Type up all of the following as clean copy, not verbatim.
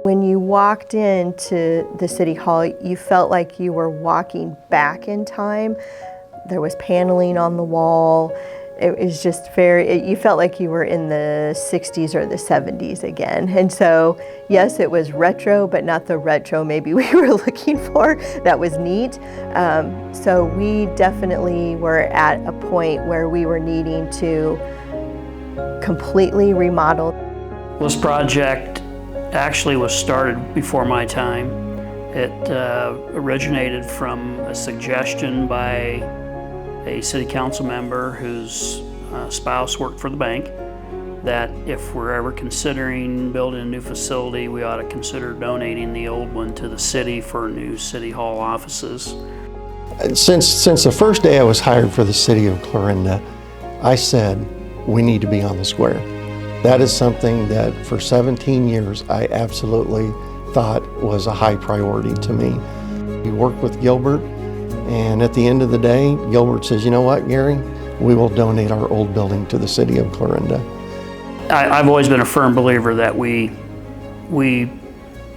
When you walked into the City Hall, you felt like you were walking back in time. There was paneling on the wall. It was just you felt like you were in the 60s or the 70s again. And so, yes, it was retro, but not the retro maybe we were looking for. That was neat. So we definitely were at a point where we were needing to completely remodel. This project actually was started before my time. It originated from a suggestion by a city council member whose spouse worked for the bank, that if we're ever considering building a new facility, we ought to consider donating the old one to the city for new city hall offices. Since the first day I was hired for the city of Clarinda, I said, we need to be on the square. That is something that for 17 years I absolutely thought was a high priority to me. We worked with Gilbert, and at the end of the day, Gilbert says, you know what, Gary, we will donate our old building to the city of Clarinda. I've always been a firm believer that we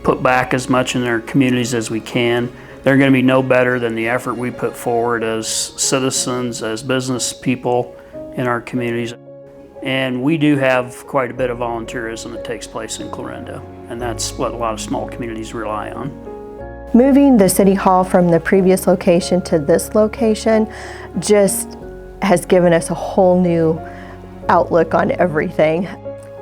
put back as much in their communities as we can. They're going to be no better than the effort we put forward as citizens, as business people in our communities. And we do have quite a bit of volunteerism that takes place in Clarinda, and that's what a lot of small communities rely on. Moving the City Hall from the previous location to this location just has given us a whole new outlook on everything.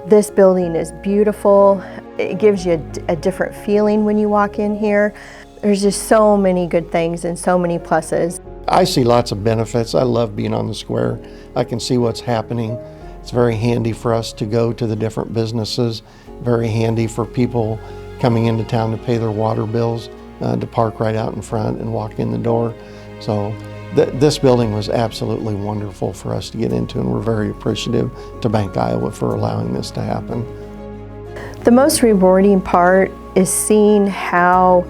This building is beautiful. It gives you a different feeling when you walk in here. There's just so many good things and so many pluses. I see lots of benefits. I love being on the square. I can see what's happening. It's very handy for us to go to the different businesses, very handy for people coming into town to pay their water bills, to park right out in front and walk in the door. So this building was absolutely wonderful for us to get into, and we're very appreciative to Bank Iowa for allowing this to happen. The most rewarding part is seeing how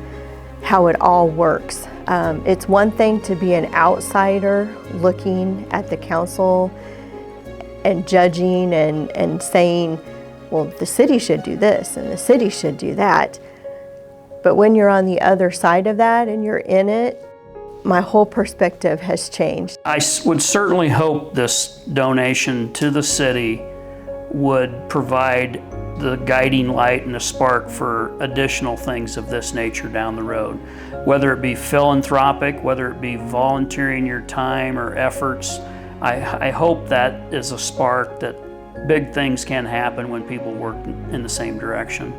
it all works. It's one thing to be an outsider looking at the council and judging and saying, well, the city should do this and the city should do that. But when you're on the other side of that and you're in it, my whole perspective has changed. I would certainly hope this donation to the city would provide the guiding light and a spark for additional things of this nature down the road. Whether it be philanthropic, whether it be volunteering your time or efforts, I hope that is a spark that big things can happen when people work in the same direction.